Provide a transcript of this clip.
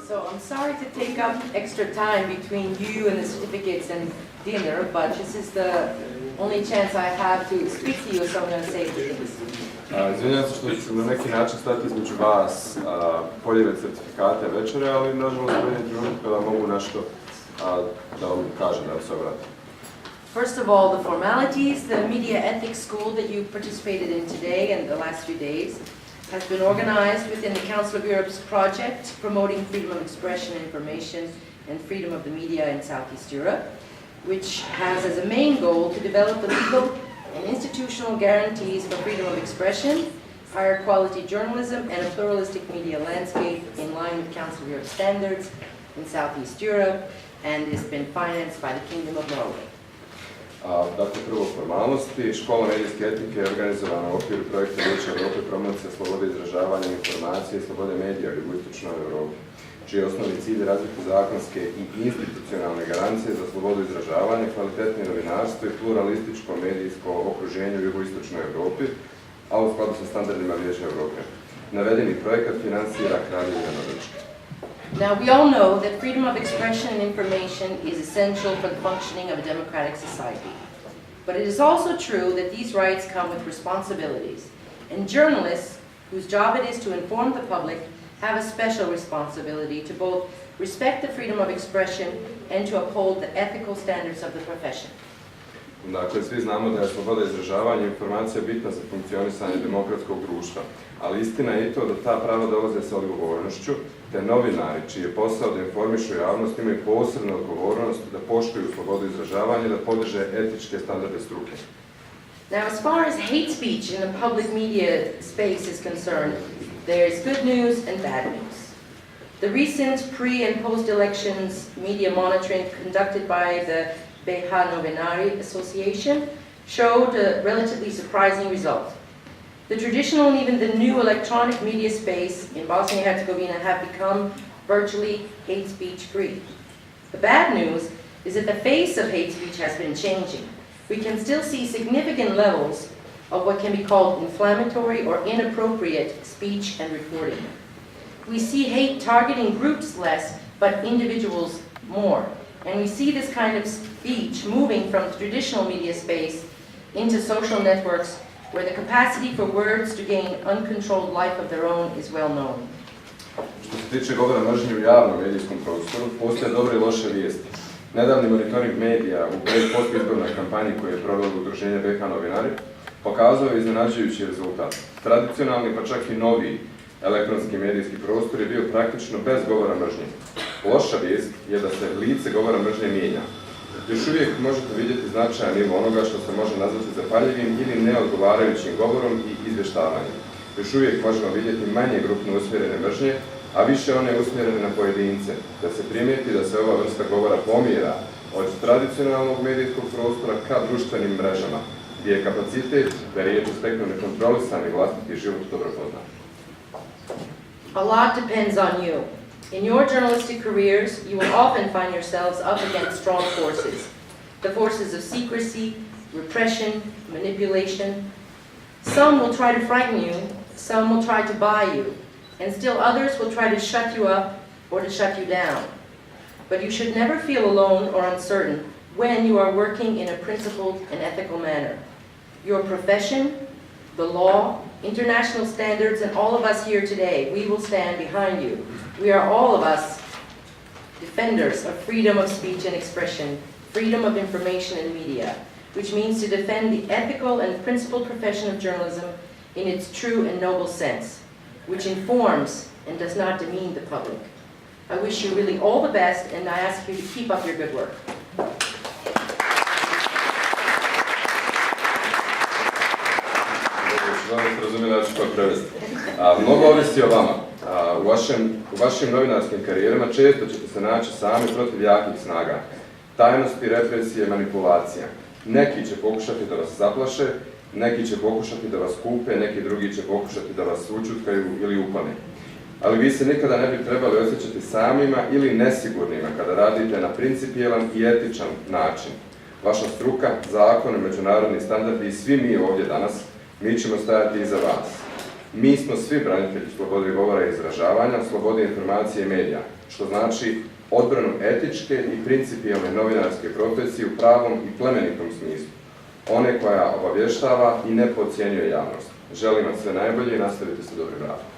So I'm sorry to take up extra time between you and the certificates and dinner, but this is the only chance I have to speak to you, so I'm going to say things. Izvinjam se što ću na neki način stati između vas podijele certifikate večere, ali nažalost jedin trenutak kada mogu nešto da vam kažem, da vam se obratim. First of all, the formalities. The Media Ethics School that you participated in today and the last few days has been organized within the Council of Europe's project promoting freedom of expression and information and freedom of the media in Southeast Europe, which has as a main goal to develop the legal and institutional guarantees for freedom of expression, higher quality journalism, and a pluralistic media landscape in line with Council of Europe standards in Southeast Europe, and has been financed by the Kingdom of Norway. Dakle, prvo formalnosti. Škola Medijske etike je organizovana u okviru projekta Vijeća Europe promocija slobode izražavanja, informacije i slobode medija u jugoistočnoj Europi, čiji je osnovni cilj razviti zakonske i institucionalne garancije za slobodu izražavanja, kvalitetno novinarstvo i pluralističko medijsko okruženje u jugoistočnoj Europi, a u skladu sa standardima Vijeća Europe. Navedeni projekat finansira Kraljevina Norveška. Now, we all know that freedom of expression and information is essential for the functioning of a democratic society. But it is also true that these rights come with responsibilities. And journalists, whose job it is to inform the public, have a special responsibility to both respect the freedom of expression and to uphold the ethical standards of the profession. Dakle, svi znamo da je sloboda izražavanja i informacija bitna za funkcionisanje demokratskog društva, ali istina je i to da ta prava dolaze sa odgovornošću, te novinari, čiji je posao da informišu javnost, imaju posebnu odgovornost da poštuju slobodu izražavanja i da podrže etičke standarde struke. Now, as far as hate speech in the public media space is concerned, there is good news and bad news. The recent pre- and post-elections media monitoring conducted by the BiH Novinari Association showed a relatively surprising result. The traditional and even the new electronic media space in Bosnia and Herzegovina have become virtually hate speech free. The bad news is that the face of hate speech has been changing. We can still see significant levels of what can be called inflammatory or inappropriate speech and reporting. We see hate targeting groups less, but individuals more. And we see this kind of speech moving from the traditional media space into social networks where the capacity for words to gain uncontrolled life of their own is well known. Što se tiče govora mržnje u javnom medijskom prostoru, postoje dobre i loše vijesti. Nedavni monitoring medija u postizbornoj kampanji koju je provelo udruženje BiH Novinari pokazao je iznenađujući rezultat. Tradicionalni, pa čak i novi elektronski medijski prostor je bio praktično bez govora mržnje. Loša vijest je da se lice govora mržnje mijenja. Još uvijek možete vidjeti značajan nivo onoga što se može nazvati zapaljivim ili neodgovarajućim govorom i izvještavanjem. Još uvijek možemo vidjeti manje grupno usmjerene mržnje, a više one usmjerene na pojedince, da se primijeti da se ova vrsta govora pomjera od tradicionalnog medijskog prostora ka društvenim mrežama, gdje je kapacitet da riječ steknu nekontrolisani vlastiti život dobro poznat. A lot depends on you. In your journalistic careers, you will often find yourselves up against strong forces. The forces of secrecy, repression, manipulation. Some will try to frighten you, some will try to buy you, and still others will try to shut you up or to shut you down. But you should never feel alone or uncertain when you are working in a principled and ethical manner. Your profession, the law, international standards, and all of us here today, we will stand behind you. We are all of us defenders of freedom of speech and expression, freedom of information and media, which means to defend the ethical and principled profession of journalism in its true and noble sense, which informs and does not demean the public. I wish you really all the best, and I ask you to keep up your good work. Mnogo ovisi o vama. U vašim novinarskim karijerama često ćete se naći sami protiv jakih snaga. Tajnosti, represije, manipulacija. Neki će pokušati da vas zaplaše, neki će pokušati da vas kupe, neki drugi će pokušati da vas učutkaju ili uklone. Ali vi se nikada ne bi trebali osjećati samima ili nesigurnima kada radite na principijelan i etičan način. Vaša struka, zakon, međunarodni standardi i svi mi ovdje danas, mi ćemo stajati iza vas. Mi smo svi branitelji slobode govora i izražavanja, slobode informacije i medija, što znači odbranu etičke i principijelne novinarske profesije u pravom i plemenitom smislu, one koja obavještava i ne podcjenjuje javnost. Želim vam sve najbolje i nastavite sa dobrim radom.